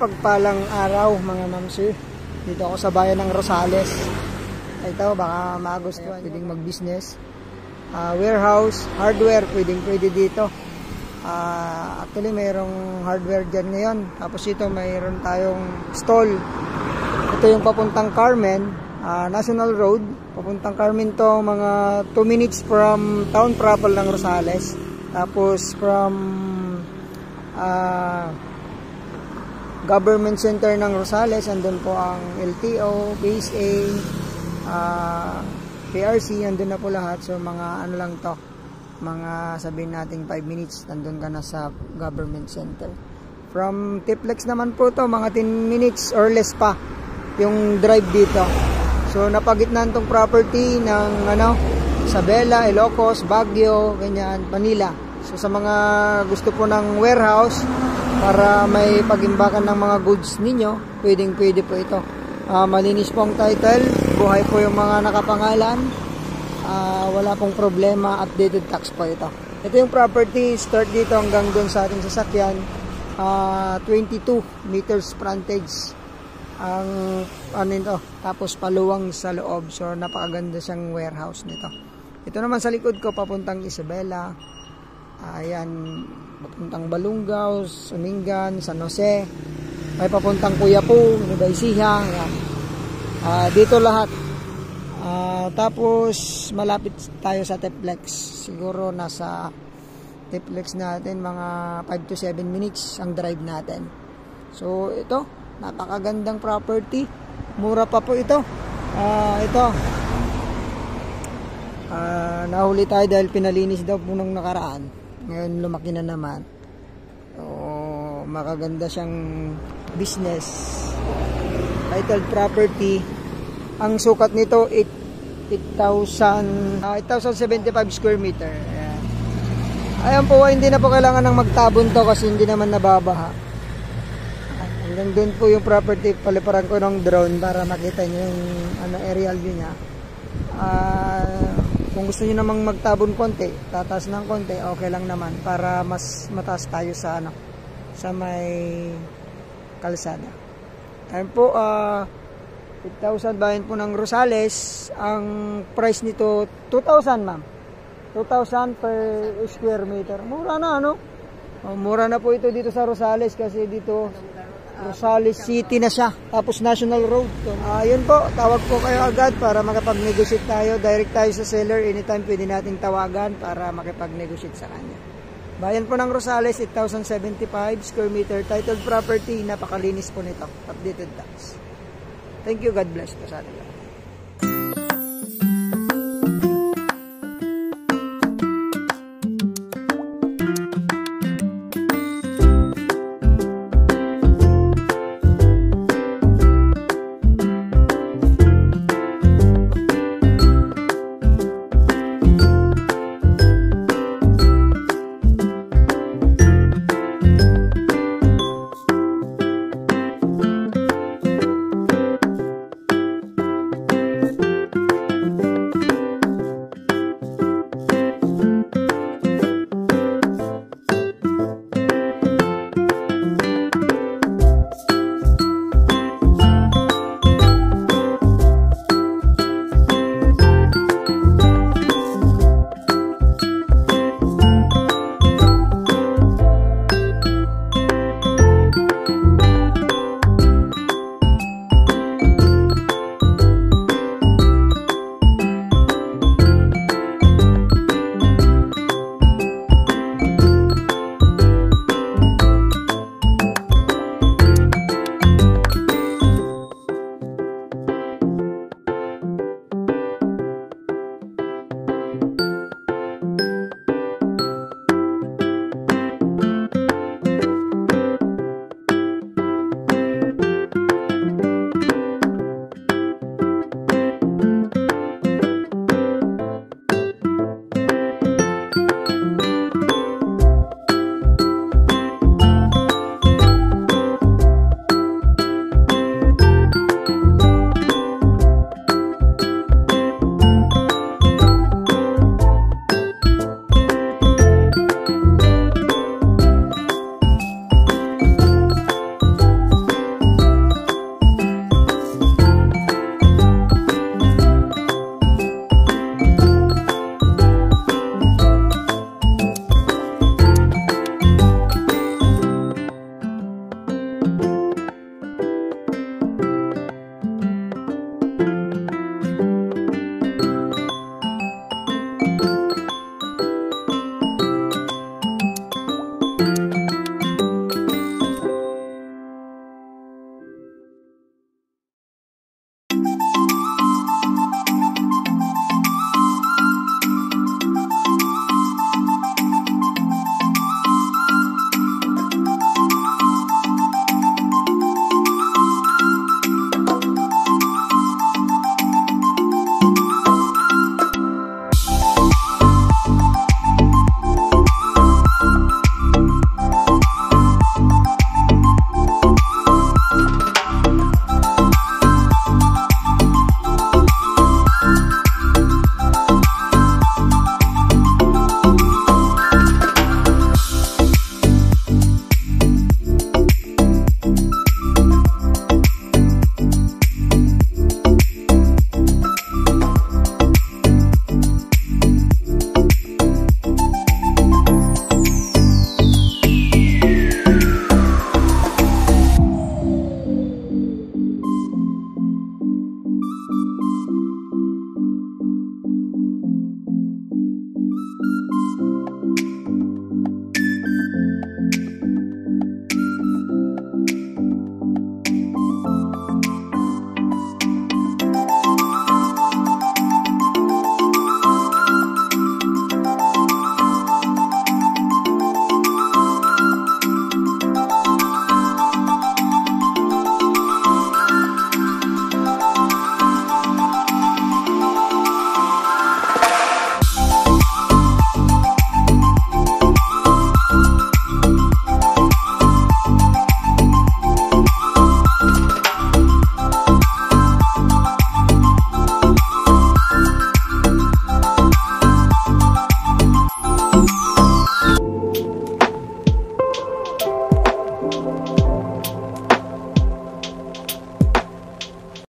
mapagpalang araw mga mamsi. Dito ako sa bayan ng Rosales. Ito, baka magustuhan. Pwedeng mag-business. Warehouse, hardware, pwede dito. Actually, mayroong hardware dyan ngayon. Tapos ito, mayroon tayong stall. Ito yung papuntang Carmen, National Road. Papuntang Carmen to, mga 2 minutes from town proper ng Rosales. Tapos from Government Center ng Rosales, andun po ang LTO, Base A, PRC, andun na po lahat. So mga ano lang to, mga sabihin natin 5 minutes, nandun ka na sa Government Center. From Tiplex naman po to, mga 10 minutes or less pa yung drive dito. So napagitnaan tong property ng Isabela, Ilocos, Baguio, ganyan, Manila. So sa mga gusto po ng warehouse para may pag-imbakan ng mga goods ninyo, pwede po ito. Malinis pong title, buhay po yung mga nakapangalan, wala pong problema, updated tax po ito. Ito yung property, start dito hanggang doon sa ating sasakyan, 22 meters frontage ang tapos paluwang sa loob. So napakaganda siyang warehouse nito. Ito naman sa likod ko, papuntang Isabela, ayan, papuntang Balungaw, Sumingan, San Jose, may papuntang Quiapo, Nueva Ecija, ayan. Dito lahat. Tapos malapit tayo sa Tiplex. Siguro nasa Tiplex natin mga 5 to 7 minutes ang drive natin. So ito, napakagandang property. Mura pa po ito. Nahuli tayo dahil pinalinis daw po nung nakaraan. Ngayon lumaki na naman. So, makaganda siyang business. Titled property. Ang sukat nito 8,075 square meter. Ayan. Ayan po, hindi na po kailangan ng magtabon to kasi hindi naman nababaha. Hanggang doon po yung property. Paliparan ko ng drone para makita nyo yung aerial view nya. Kung gusto niyo namang magtabon konti, tataas ng konti, okay lang naman para mas mataas tayo sa sa may kalsada. Ayun po, 8,000 bayan po ng Rosales. Ang price nito 2,000, ma'am. 2,000 per square meter. Mura na, mura na po ito dito sa Rosales kasi dito Rosales City na siya. Tapos National Road. Yun po, tawag po kayo agad para makapag-negotiate tayo. Direct tayo sa seller. Anytime pwede nating tawagan para makipag-negotiate sa kanya. Bayan po ng Rosales, 8,075 square meter. Titled property. Napakalinis po nito. Updated tax. Thank you. God bless po sa atin.